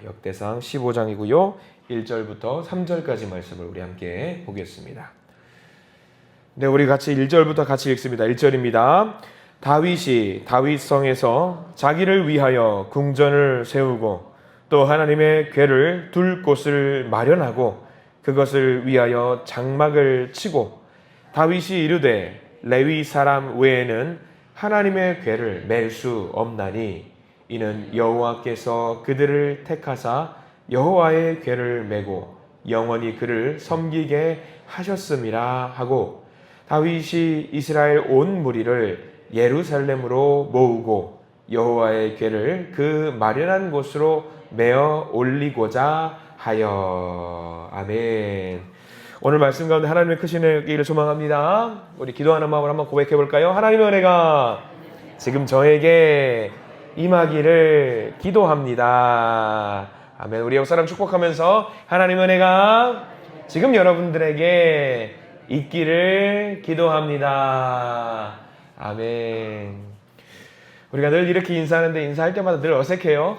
역대상 15장이고요. 1절부터 3절까지 말씀을 우리 함께 보겠습니다. 네, 우리 같이 1절부터 같이 읽습니다. 1절입니다. 다윗이 다윗성에서 자기를 위하여 궁전을 세우고 또 하나님의 궤를 둘 곳을 마련하고 그것을 위하여 장막을 치고 다윗이 이르되 레위 사람 외에는 하나님의 궤를 맬 수 없나니 이는 여호와께서 그들을 택하사 여호와의 궤를 메고 영원히 그를 섬기게 하셨음이라 하고 다윗이 이스라엘 온 무리를 예루살렘으로 모으고 여호와의 궤를 그 마련한 곳으로 메어 올리고자 하여. 아멘. 오늘 말씀 가운데 하나님의 크신 은혜를 소망합니다. 우리 기도하는 마음으로 한번 고백해 볼까요? 하나님의 은혜가 지금 저에게 임하기를 기도합니다. 아멘. 우리 옆사람 축복하면서 하나님의 은혜가 지금 여러분들에게 있기를 기도합니다. 아멘. 우리가 늘 이렇게 인사하는데 인사할 때마다 늘 어색해요.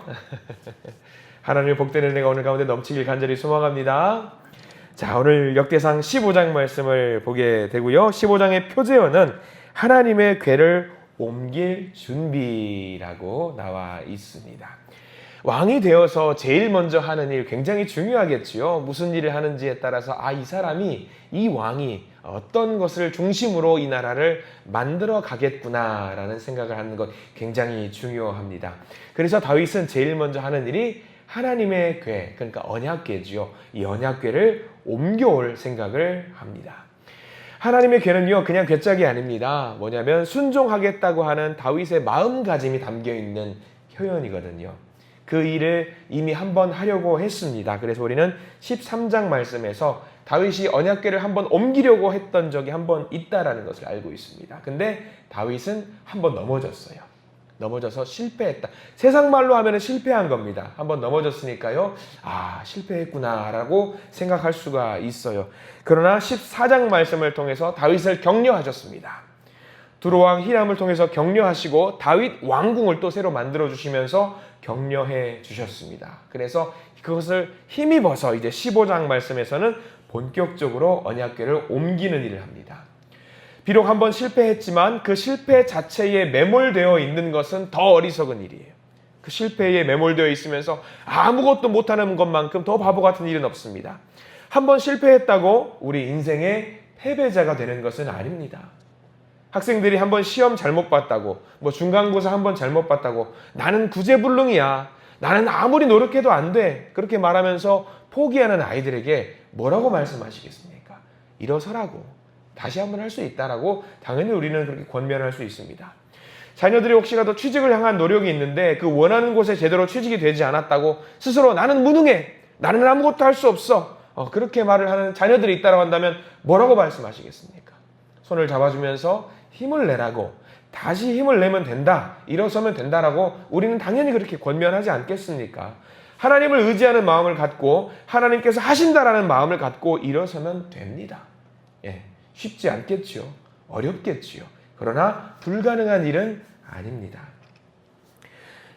하나님의 복된 은혜가 오늘 가운데 넘치길 간절히 소망합니다. 자, 오늘 역대상 15장 말씀을 보게 되고요. 15장의 표제어는 하나님의 궤를 옮길 준비라고 나와 있습니다. 왕이 되어서 제일 먼저 하는 일 굉장히 중요하겠지요. 무슨 일을 하는지에 따라서 이 사람이, 이 왕이 어떤 것을 중심으로 이 나라를 만들어 가겠구나라는 생각을 하는 것 굉장히 중요합니다. 그래서 다윗은 제일 먼저 하는 일이 하나님의 궤, 그러니까 언약궤지요. 이 언약궤를 옮겨올 생각을 합니다. 하나님의 궤는요, 그냥 궤짝이 아닙니다. 뭐냐면 순종하겠다고 하는 다윗의 마음가짐이 담겨있는 표현이거든요. 그 일을 이미 한번 하려고 했습니다. 그래서 우리는 13장 말씀에서 다윗이 언약궤를 한번 옮기려고 했던 적이 한번 있다라는 것을 알고 있습니다. 근데 다윗은 한번 넘어졌어요. 넘어져서 실패했다. 세상 말로 하면 실패한 겁니다. 한번 넘어졌으니까요. 실패했구나라고 생각할 수가 있어요. 그러나 14장 말씀을 통해서 다윗을 격려하셨습니다. 두로왕 히람을 통해서 격려하시고 다윗 왕궁을 또 새로 만들어 주시면서 격려해 주셨습니다. 그래서 그것을 힘입어서 이제 15장 말씀에서는 본격적으로 언약궤를 옮기는 일을 합니다. 비록 한번 실패했지만 그 실패 자체에 매몰되어 있는 것은 더 어리석은 일이에요. 그 실패에 매몰되어 있으면서 아무것도 못하는 것만큼 더 바보 같은 일은 없습니다. 한번 실패했다고 우리 인생의 패배자가 되는 것은 아닙니다. 학생들이 한번 시험 잘못 봤다고, 중간고사 한번 잘못 봤다고, 나는 구제불능이야, 나는 아무리 노력해도 안 돼, 그렇게 말하면서 포기하는 아이들에게 뭐라고 말씀하시겠습니까? 일어서라고, 다시 한번 할 수 있다라고 당연히 우리는 그렇게 권면할 수 있습니다. 자녀들이 혹시라도 취직을 향한 노력이 있는데 그 원하는 곳에 제대로 취직이 되지 않았다고 스스로 나는 무능해, 나는 아무것도 할 수 없어, 그렇게 말을 하는 자녀들이 있다고 한다면 뭐라고 말씀하시겠습니까? 손을 잡아주면서 힘을 내라고, 다시 힘을 내면 된다, 일어서면 된다라고 우리는 당연히 그렇게 권면하지 않겠습니까? 하나님을 의지하는 마음을 갖고 하나님께서 하신다라는 마음을 갖고 일어서면 됩니다. 쉽지 않겠지요. 어렵겠지요. 그러나 불가능한 일은 아닙니다.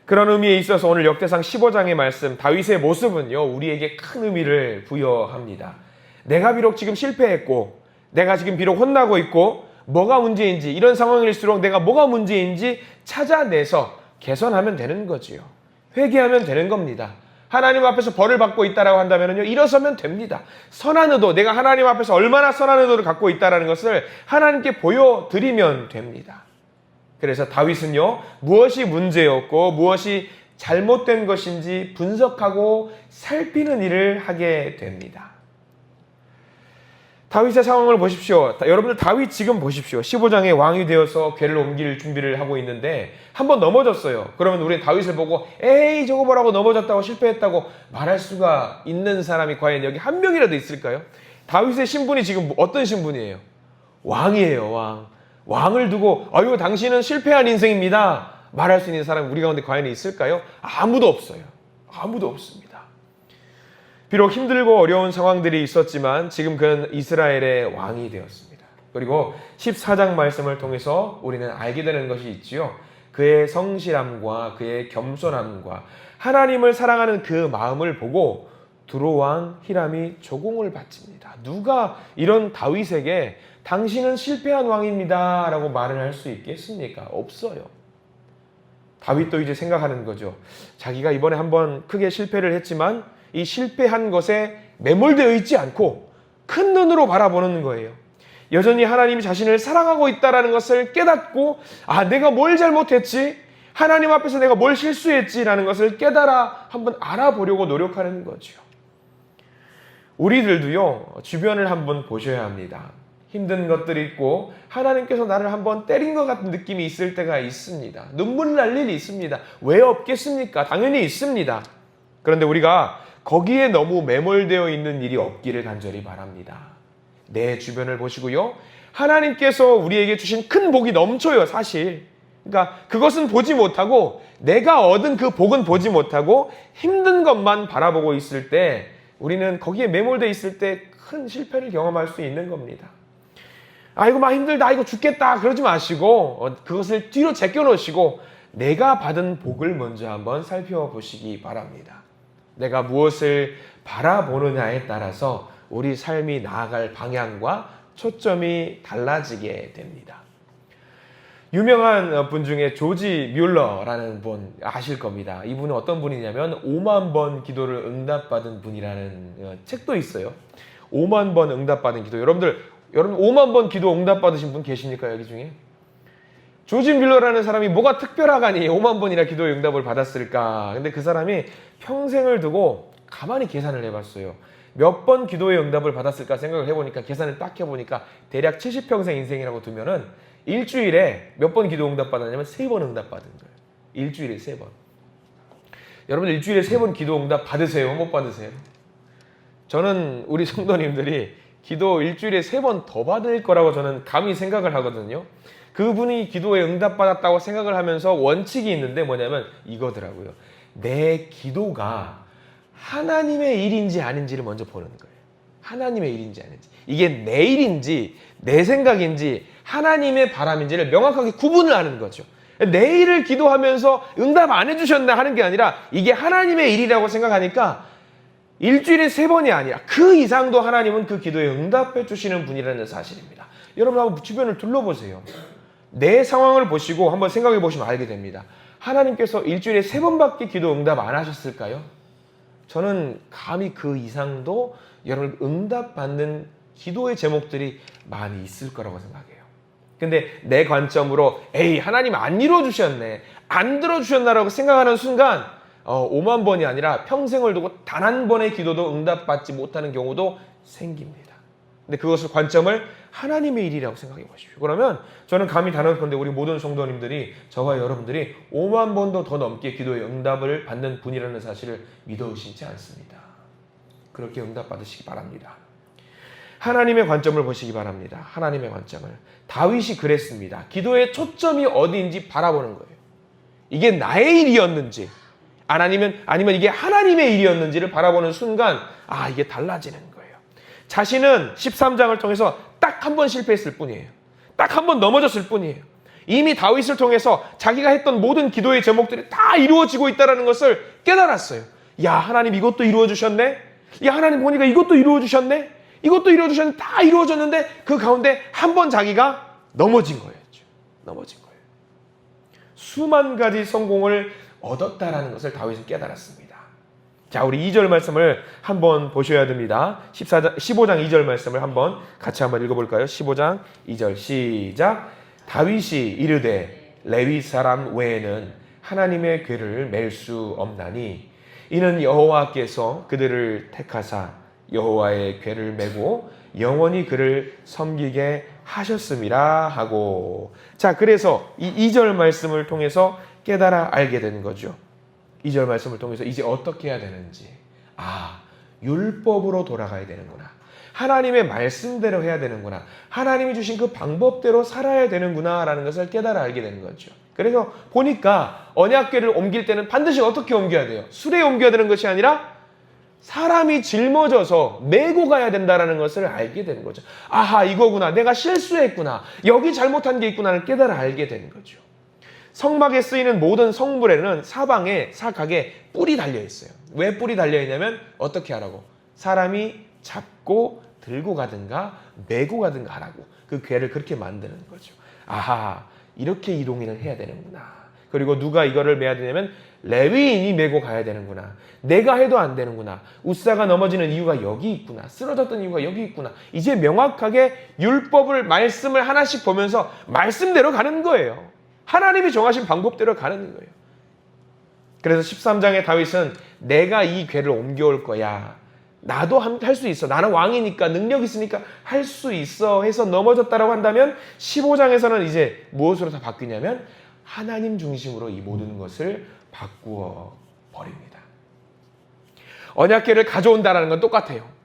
그런 의미에 있어서 오늘 역대상 15장의 말씀, 다윗의 모습은요, 우리에게 큰 의미를 부여합니다. 내가 비록 지금 실패했고, 내가 지금 비록 혼나고 있고, 뭐가 문제인지, 이런 상황일수록 내가 뭐가 문제인지 찾아내서 개선하면 되는 거지요. 회개하면 되는 겁니다. 하나님 앞에서 벌을 받고 있다라고 한다면요, 일어서면 됩니다. 선한 의도, 내가 하나님 앞에서 얼마나 선한 의도를 갖고 있다라는 것을 하나님께 보여드리면 됩니다. 그래서 다윗은요, 무엇이 문제였고 무엇이 잘못된 것인지 분석하고 살피는 일을 하게 됩니다. 다윗의 상황을 보십시오. 여러분들 다윗 지금 보십시오. 15장에 왕이 되어서 궤를 옮길 준비를 하고 있는데 한번 넘어졌어요. 그러면 우리는 다윗을 보고 에이 저거 보라고 넘어졌다고 실패했다고 말할 수가 있는 사람이 과연 여기 한 명이라도 있을까요? 다윗의 신분이 지금 어떤 신분이에요? 왕이에요. 왕. 왕을 두고 아유 당신은 실패한 인생입니다 말할 수 있는 사람이 우리 가운데 과연 있을까요? 아무도 없어요. 아무도 없습니다. 비록 힘들고 어려운 상황들이 있었지만 지금 그는 이스라엘의 왕이 되었습니다. 그리고 14장 말씀을 통해서 우리는 알게 되는 것이 있지요. 그의 성실함과 그의 겸손함과 하나님을 사랑하는 그 마음을 보고 두로왕 히람이 조공을 바칩니다. 누가 이런 다윗에게 당신은 실패한 왕입니다 라고 말을 할 수 있겠습니까? 없어요. 다윗도 이제 생각하는 거죠. 자기가 이번에 한번 크게 실패를 했지만 이 실패한 것에 매몰되어 있지 않고 큰 눈으로 바라보는 거예요. 여전히 하나님이 자신을 사랑하고 있다는 것을 깨닫고 내가 뭘 잘못했지? 하나님 앞에서 내가 뭘 실수했지라는 것을 깨달아 한번 알아보려고 노력하는 거죠. 우리들도요, 주변을 한번 보셔야 합니다. 힘든 것들이 있고 하나님께서 나를 한번 때린 것 같은 느낌이 있을 때가 있습니다. 눈물 날 일이 있습니다. 왜 없겠습니까? 당연히 있습니다. 그런데 우리가 거기에 너무 매몰되어 있는 일이 없기를 간절히 바랍니다. 내 주변을 보시고요. 하나님께서 우리에게 주신 큰 복이 넘쳐요, 사실. 그러니까 그것은 보지 못하고 내가 얻은 그 복은 보지 못하고 힘든 것만 바라보고 있을 때 우리는 거기에 매몰되어 있을 때 큰 실패를 경험할 수 있는 겁니다. 아이고 막 힘들다, 아이고 죽겠다 그러지 마시고 그것을 뒤로 제껴놓으시고 내가 받은 복을 먼저 한번 살펴보시기 바랍니다. 내가 무엇을 바라보느냐에 따라서 우리 삶이 나아갈 방향과 초점이 달라지게 됩니다. 유명한 분 중에 조지 뮬러라는 분 아실 겁니다. 이분은 어떤 분이냐면 5만 번 기도를 응답받은 분이라는 책도 있어요. 5만 번 응답받은 기도. 여러분 5만 번 기도 응답받으신 분 계십니까, 여기 중에? 조지 뮬러라는 사람이 뭐가 특별하가니 5만 번이나 기도의 응답을 받았을까? 근데 그 사람이 평생을 두고 가만히 계산을 해봤어요. 몇 번 기도의 응답을 받았을까 생각을 해보니까 계산을 딱 해보니까 대략 70평생 인생이라고 두면은 일주일에 몇 번 기도 응답 받았냐면 3번 응답 받은 거예요. 일주일에 3번. 여러분들 일주일에 3번 기도 응답 받으세요? 못 받으세요? 저는 우리 성도님들이 기도 일주일에 3번 더 받을 거라고 저는 감히 생각을 하거든요. 그분이 기도에 응답 받았다고 생각을 하면서 원칙이 있는데 뭐냐면 이거더라고요. 내 기도가 하나님의 일인지 아닌지를 먼저 보는 거예요. 하나님의 일인지 아닌지. 이게 내 일인지 내 생각인지 하나님의 바람인지를 명확하게 구분을 하는 거죠. 내 일을 기도하면서 응답 안 해주셨나 하는 게 아니라 이게 하나님의 일이라고 생각하니까 일주일에 3번이 아니라 그 이상도 하나님은 그 기도에 응답해 주시는 분이라는 사실입니다. 여러분 한번 주변을 둘러보세요. 내 상황을 보시고 한번 생각해 보시면 알게 됩니다. 하나님께서 일주일에 3번밖에 기도 응답 안 하셨을까요? 저는 감히 그 이상도 여러분 응답받는 기도의 제목들이 많이 있을 거라고 생각해요. 근데 내 관점으로 하나님 안 이루어주셨네, 안 들어주셨나라고 생각하는 순간 5만 번이 아니라 평생을 두고 단 한 번의 기도도 응답받지 못하는 경우도 생깁니다. 근데 그것을 관점을 하나님의 일이라고 생각해 보십시오. 그러면 저는 감히 단언컨대 우리 모든 성도님들이 저와 여러분들이 5만 번도 더 넘게 기도의 응답을 받는 분이라는 사실을 믿어 의심치 않습니다. 그렇게 응답받으시기 바랍니다. 하나님의 관점을 보시기 바랍니다. 하나님의 관점을. 다윗이 그랬습니다. 기도의 초점이 어디인지 바라보는 거예요. 이게 나의 일이었는지 아니면 이게 하나님의 일이었는지를 바라보는 순간 이게 달라지는 거예요. 자신은 13장을 통해서 딱 한 번 실패했을 뿐이에요. 딱 한 번 넘어졌을 뿐이에요. 이미 다윗을 통해서 자기가 했던 모든 기도의 제목들이 다 이루어지고 있다는 것을 깨달았어요. 야, 하나님 이것도 이루어주셨네? 야, 하나님 보니까 이것도 이루어주셨네? 이것도 이루어주셨는데 다 이루어졌는데 그 가운데 한 번 자기가 넘어진 거였죠. 넘어진 거예요. 수만 가지 성공을 얻었다라는 것을 다윗은 깨달았습니다. 자, 우리 2절 말씀을 한번 보셔야 됩니다. 15장 2절 말씀을 같이 한번 읽어볼까요? 15장 2절 시작. 다윗이 이르되 레위 사람 외에는 하나님의 궤를 맬 수 없나니 이는 여호와께서 그들을 택하사 여호와의 궤를 메고 영원히 그를 섬기게 하셨음이라 하고. 자, 그래서 이 2절 말씀을 통해서 깨달아 알게 되는 거죠. 2절 말씀을 통해서 이제 어떻게 해야 되는지. 율법으로 돌아가야 되는구나. 하나님의 말씀대로 해야 되는구나. 하나님이 주신 그 방법대로 살아야 되는구나 라는 것을 깨달아 알게 되는 거죠. 그래서 보니까 언약궤를 옮길 때는 반드시 어떻게 옮겨야 돼요? 수레에 옮겨야 되는 것이 아니라 사람이 짊어져서 메고 가야 된다는 것을 알게 되는 거죠. 이거구나. 내가 실수했구나. 여기 잘못한 게 있구나를 깨달아 알게 되는 거죠. 성막에 쓰이는 모든 성물에는 사방에 사각에 뿔이 달려 있어요. 왜 뿔이 달려 있냐면 어떻게 하라고? 사람이 잡고 들고 가든가 메고 가든가 하라고. 그 궤를 그렇게 만드는 거죠. 아하, 이렇게 이동을 해야 되는구나. 그리고 누가 이거를 메야 되냐면 레위인이 메고 가야 되는구나. 내가 해도 안 되는구나. 웃사가 넘어지는 이유가 여기 있구나. 쓰러졌던 이유가 여기 있구나. 이제 명확하게 율법을, 말씀을 하나씩 보면서 말씀대로 가는 거예요. 하나님이 정하신 방법대로 가는 거예요. 그래서 13장의 다윗은 내가 이 궤를 옮겨올 거야. 나도 할 수 있어. 나는 왕이니까, 능력 있으니까 할 수 있어 해서 넘어졌다라고 한다면 15장에서는 이제 무엇으로 다 바뀌냐면 하나님 중심으로 이 모든 것을 바꾸어 버립니다. 언약궤를 가져온다는 건 똑같아요.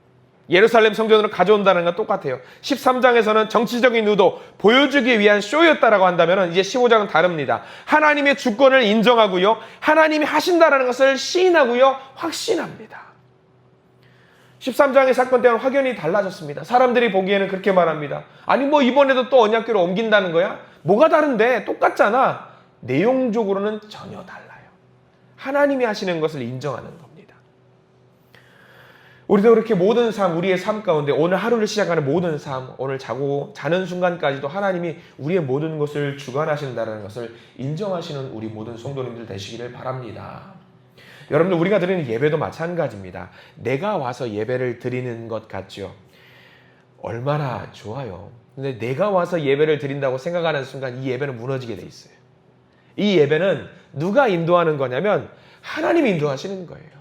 예루살렘 성전으로 가져온다는 건 똑같아요. 13장에서는 정치적인 의도, 보여주기 위한 쇼였다라고 한다면 이제 15장은 다릅니다. 하나님의 주권을 인정하고요. 하나님이 하신다라는 것을 시인하고요. 확신합니다. 13장의 사건 때는 확연히 달라졌습니다. 사람들이 보기에는 그렇게 말합니다. 아니 뭐 이번에도 또 언약궤를 옮긴다는 거야? 뭐가 다른데? 똑같잖아. 내용적으로는 전혀 달라요. 하나님이 하시는 것을 인정하는 겁니다. 우리도 그렇게 모든 삶, 우리의 삶 가운데 오늘 하루를 시작하는 모든 삶, 오늘 자는 순간까지도 하나님이 우리의 모든 것을 주관하신다는 것을 인정하시는 우리 모든 성도님들 되시기를 바랍니다. 여러분들, 우리가 드리는 예배도 마찬가지입니다. 내가 와서 예배를 드리는 것 같죠? 얼마나 좋아요. 근데 내가 와서 예배를 드린다고 생각하는 순간 이 예배는 무너지게 돼 있어요. 이 예배는 누가 인도하는 거냐면 하나님이 인도하시는 거예요.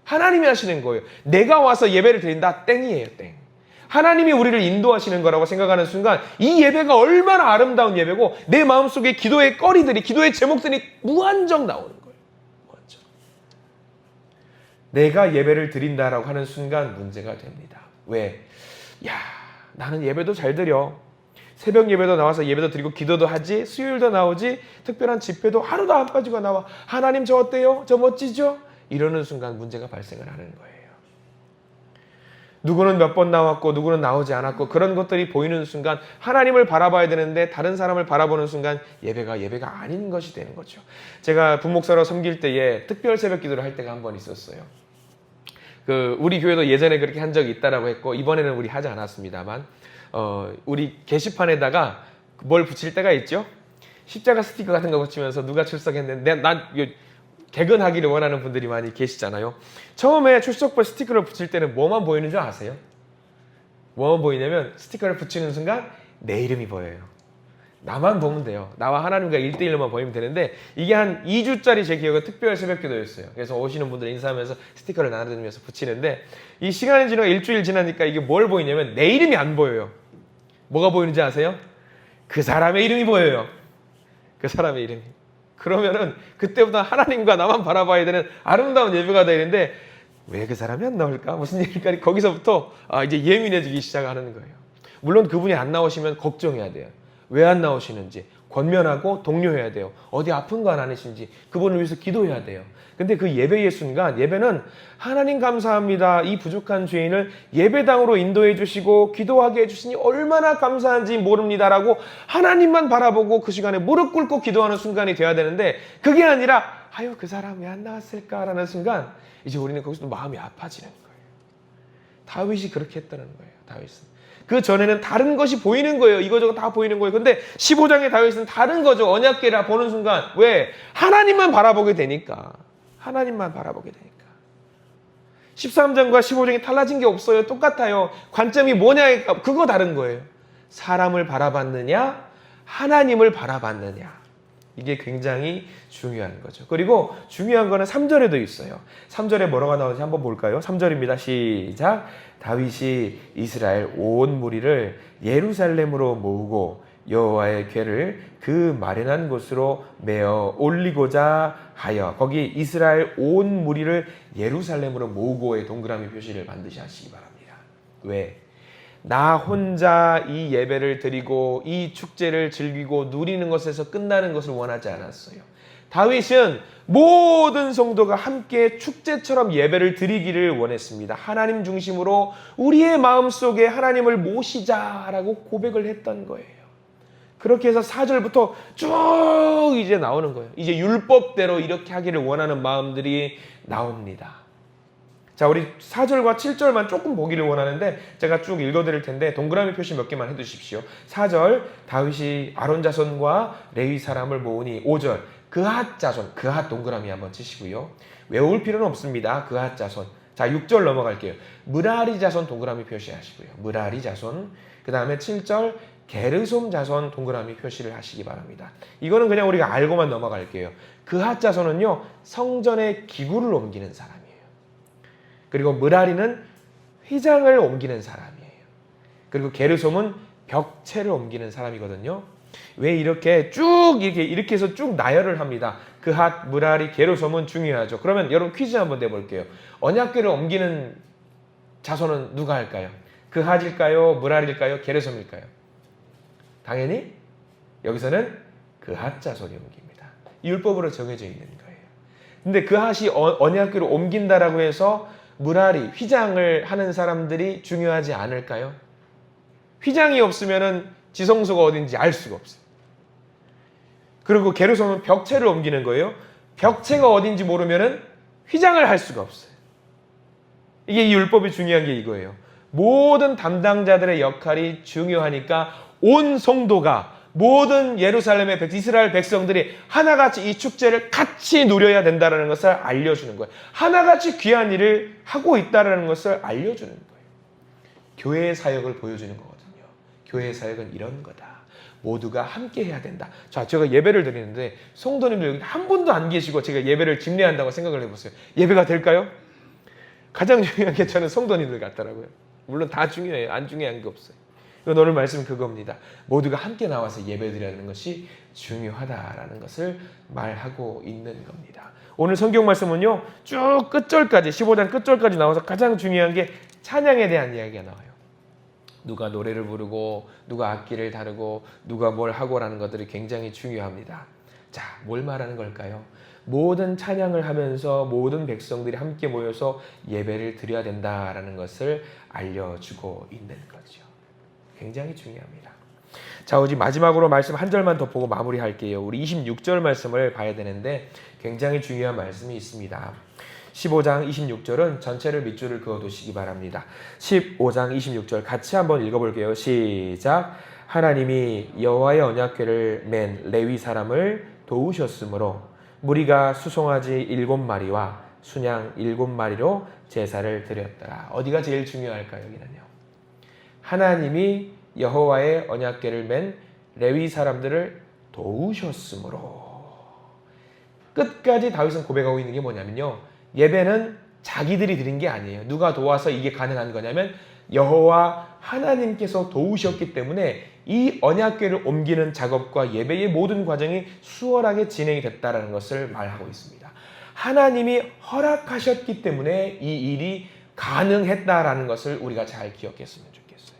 하나님이 하시는 거예요. 내가 와서 예배를 드린다, 땡이에요, 땡. 하나님이 우리를 인도하시는 거라고 생각하는 순간 이 예배가 얼마나 아름다운 예배고 내 마음속에 기도의 거리들이, 기도의 제목들이 무한정 나오는 거예요. 무한정. 내가 예배를 드린다라고 하는 순간 문제가 됩니다. 왜? 나는 예배도 잘 드려. 새벽 예배도 나와서 예배도 드리고 기도도 하지, 수요일도 나오지, 특별한 집회도 하루도 안 빠지고 나와. 하나님 저 어때요? 저 멋지죠? 이러는 순간 문제가 발생을 하는 거예요. 누구는 몇 번 나왔고 누구는 나오지 않았고 그런 것들이 보이는 순간 하나님을 바라봐야 되는데 다른 사람을 바라보는 순간 예배가 아닌 것이 되는 거죠. 제가 부목사로 섬길 때에 특별 새벽 기도를 할 때가 한 번 있었어요. 우리 교회도 예전에 그렇게 한 적이 있다라고 했고 이번에는 우리 하지 않았습니다만 우리 게시판에다가 뭘 붙일 때가 있죠. 십자가 스티커 같은 거 붙이면서 누가 출석했는데 난 개근하기를 원하는 분들이 많이 계시잖아요. 처음에 출석부 스티커를 붙일 때는 뭐만 보이는 줄 아세요? 뭐만 보이냐면 스티커를 붙이는 순간 내 이름이 보여요. 나만 보면 돼요. 나와 하나님과 1대1로만 보이면 되는데 이게 한 2주짜리 제 기억은 특별 새벽기도였어요. 그래서 오시는 분들 인사하면서 스티커를 나눠드리면서 붙이는데 이 시간이 지나고 일주일 지나니까 이게 뭘 보이냐면 내 이름이 안 보여요. 뭐가 보이는지 아세요? 그 사람의 이름이 보여요. 그 사람의 이름이. 그러면은 그때부터 하나님과 나만 바라봐야 되는 아름다운 예배가 되는데 왜 그 사람이 안 나올까? 무슨 일일까? 거기서부터 이제 예민해지기 시작하는 거예요. 물론 그분이 안 나오시면 걱정해야 돼요. 왜 안 나오시는지 권면하고 독려해야 돼요. 어디 아픈 거 아니신지 그분을 위해서 기도해야 돼요. 근데 그 예배의 순간 예배는 하나님 감사합니다. 이 부족한 죄인을 예배당으로 인도해 주시고 기도하게 해주시니 얼마나 감사한지 모릅니다라고 하나님만 바라보고 그 시간에 무릎 꿇고 기도하는 순간이 돼야 되는데 그게 아니라 그 사람 왜 안 나왔을까라는 순간 이제 우리는 거기서 마음이 아파지는 거예요. 다윗이 그렇게 했다는 거예요. 다윗은. 그 전에는 다른 것이 보이는 거예요. 이거저거 다 보이는 거예요. 근데 15장의 다윗은 다른 거죠. 언약궤라 보는 순간. 왜? 하나님만 바라보게 되니까. 하나님만 바라보게 되니까. 13장과 15장이 달라진 게 없어요. 똑같아요. 관점이 뭐냐? 그거 다른 거예요. 사람을 바라봤느냐? 하나님을 바라봤느냐? 이게 굉장히 중요한 거죠. 그리고 중요한 거는 3절에도 있어요. 3절에 뭐라고 나오는지 한번 볼까요? 3절입니다. 시작. 다윗이 이스라엘 온 무리를 예루살렘으로 모으고 여호와의 궤를 그 마련한 곳으로 메어 올리고자 하여. 거기 이스라엘 온 무리를 예루살렘으로 모으고의 동그라미 표시를 반드시 하시기 바랍니다. 왜? 나 혼자 이 예배를 드리고 이 축제를 즐기고 누리는 것에서 끝나는 것을 원하지 않았어요. 다윗은 모든 성도가 함께 축제처럼 예배를 드리기를 원했습니다. 하나님 중심으로 우리의 마음속에 하나님을 모시자라고 고백을 했던 거예요. 그렇게 해서 4절부터 쭉 이제 나오는 거예요. 이제 율법대로 이렇게 하기를 원하는 마음들이 나옵니다. 자, 우리 4절과 7절만 조금 보기를 원하는데 제가 쭉 읽어드릴 텐데 동그라미 표시 몇 개만 해두십시오. 4절 다윗이 아론 자손과 레위 사람을 모으니 5절 그핫 자손, 그핫 동그라미 한번 치시고요. 외울 필요는 없습니다. 그핫 자손. 자, 6절 넘어갈게요. 므라리 자손 동그라미 표시하시고요. 므라리 자손. 그 다음에 7절 게르솜 자손 동그라미 표시를 하시기 바랍니다. 이거는 그냥 우리가 알고만 넘어갈게요. 그핫 자손은요, 성전의 기구를 옮기는 사람이에요. 그리고 므라리는 휘장을 옮기는 사람이에요. 그리고 게르솜은 벽체를 옮기는 사람이거든요. 왜 이렇게 쭉 이렇게 해서 쭉 나열을 합니다. 그핫, 므라리, 게르솜은 중요하죠. 그러면 여러분 퀴즈 한번 내볼게요. 언약궤를 옮기는 자손은 누가 할까요? 그핫일까요? 므라리일까요? 게르솜일까요? 당연히 여기서는 그핫 자손이 옮깁니다. 율법으로 정해져 있는 거예요. 근데 그핫이 언약궤를 옮긴다라고 해서 므라리, 휘장을 하는 사람들이 중요하지 않을까요? 휘장이 없으면은 지성소가 어딘지 알 수가 없어요. 그리고 게르솜은 벽체를 옮기는 거예요. 벽체가 어딘지 모르면은 휘장을 할 수가 없어요. 이게 이 율법이 중요한 게 이거예요. 모든 담당자들의 역할이 중요하니까 온 성도가 모든 예루살렘의 이스라엘 백성들이 하나같이 이 축제를 같이 누려야 된다는 것을 알려주는 거예요. 하나같이 귀한 일을 하고 있다는 것을 알려주는 거예요. 교회의 사역을 보여주는 거거든요. 교회의 사역은 이런 거다. 모두가 함께 해야 된다. 자, 제가 예배를 드리는데 성도님들 여기 한 분도 안 계시고 제가 예배를 집례한다고 생각을 해보세요. 예배가 될까요? 가장 중요한 게 저는 성도님들 같더라고요. 물론 다 중요해요. 안 중요한 게 없어요. 오늘 말씀은 그겁니다. 모두가 함께 나와서 예배드리는 것이 중요하다라는 것을 말하고 있는 겁니다. 오늘 성경 말씀은요, 쭉 끝절까지 15장 끝절까지 나와서 가장 중요한 게 찬양에 대한 이야기가 나와요. 누가 노래를 부르고 누가 악기를 다루고 누가 뭘 하고라는 것들이 굉장히 중요합니다. 자, 뭘 말하는 걸까요? 모든 찬양을 하면서 모든 백성들이 함께 모여서 예배를 드려야 된다라는 것을 알려주고 있는 거죠. 굉장히 중요합니다. 자, 오직 마지막으로 말씀 한 절만 더 보고 마무리할게요. 우리 26절 말씀을 봐야 되는데 굉장히 중요한 말씀이 있습니다. 15장 26절은 전체를 밑줄을 그어두시기 바랍니다. 15장 26절 같이 한번 읽어볼게요. 시작. 하나님이 여호와의 언약궤를 맨 레위 사람을 도우셨으므로 무리가 수송아지 7마리와 순양 7마리로 제사를 드렸더라. 어디가 제일 중요할까요? 여기는요. 하나님이 여호와의 언약궤를 맨 레위 사람들을 도우셨으므로. 끝까지 다윗은 고백하고 있는 게 뭐냐면요. 예배는 자기들이 드린 게 아니에요. 누가 도와서 이게 가능한 거냐면 여호와 하나님께서 도우셨기 때문에 이 언약궤를 옮기는 작업과 예배의 모든 과정이 수월하게 진행이 됐다는 것을 말하고 있습니다. 하나님이 허락하셨기 때문에 이 일이 가능했다라는 것을 우리가 잘 기억했으면 좋겠어요.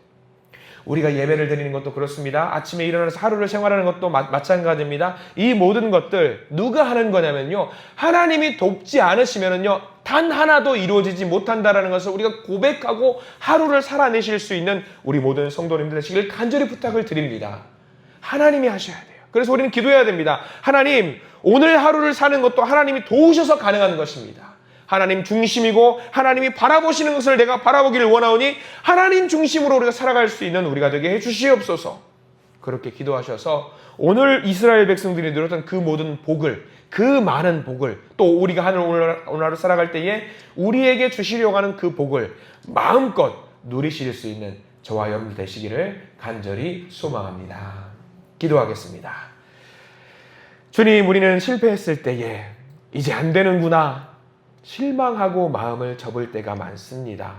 우리가 예배를 드리는 것도 그렇습니다. 아침에 일어나서 하루를 생활하는 것도 마찬가지입니다. 이 모든 것들 누가 하는 거냐면요. 하나님이 돕지 않으시면은요. 단 하나도 이루어지지 못한다라는 것을 우리가 고백하고 하루를 살아내실 수 있는 우리 모든 성도님들 되시길 간절히 부탁을 드립니다. 하나님이 하셔야 돼요. 그래서 우리는 기도해야 됩니다. 하나님, 오늘 하루를 사는 것도 하나님이 도우셔서 가능한 것입니다. 하나님 중심이고 하나님이 바라보시는 것을 내가 바라보기를 원하오니 하나님 중심으로 우리가 살아갈 수 있는 우리가 되게 해주시옵소서. 그렇게 기도하셔서 오늘 이스라엘 백성들이 누렸던 그 모든 복을, 그 많은 복을, 또 우리가 오늘 하루 살아갈 때에 우리에게 주시려고 하는 그 복을 마음껏 누리실 수 있는 저와 여러분 되시기를 간절히 소망합니다. 기도하겠습니다. 주님, 우리는 실패했을 때에 이제 안 되는구나 실망하고 마음을 접을 때가 많습니다.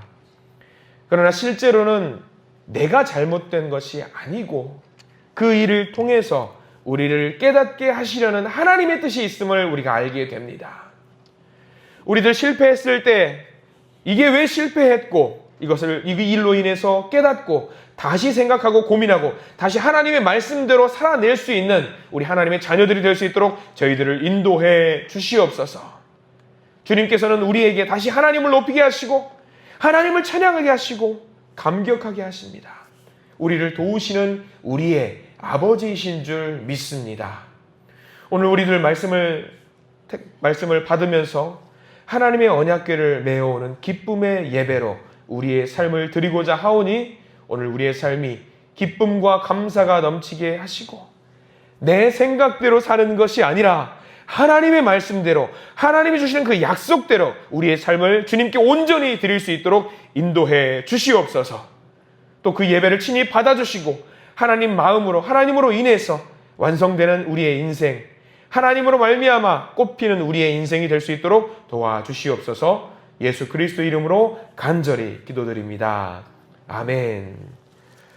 그러나 실제로는 내가 잘못된 것이 아니고 그 일을 통해서 우리를 깨닫게 하시려는 하나님의 뜻이 있음을 우리가 알게 됩니다. 우리들 실패했을 때 이게 왜 실패했고 이것을 이 일로 인해서 깨닫고 다시 생각하고 고민하고 다시 하나님의 말씀대로 살아낼 수 있는 우리 하나님의 자녀들이 될 수 있도록 저희들을 인도해 주시옵소서. 주님께서는 우리에게 다시 하나님을 높이게 하시고 하나님을 찬양하게 하시고 감격하게 하십니다. 우리를 도우시는 우리의 아버지이신 줄 믿습니다. 오늘 우리들 말씀을 받으면서 하나님의 언약궤를 메어오는 기쁨의 예배로 우리의 삶을 드리고자 하오니 오늘 우리의 삶이 기쁨과 감사가 넘치게 하시고 내 생각대로 사는 것이 아니라 하나님의 말씀대로 하나님이 주시는 그 약속대로 우리의 삶을 주님께 온전히 드릴 수 있도록 인도해 주시옵소서. 또 그 예배를 친히 받아주시고 하나님 마음으로 하나님으로 인해서 완성되는 우리의 인생, 하나님으로 말미암아 꽃피는 우리의 인생이 될 수 있도록 도와주시옵소서. 예수 그리스도 이름으로 간절히 기도드립니다. 아멘.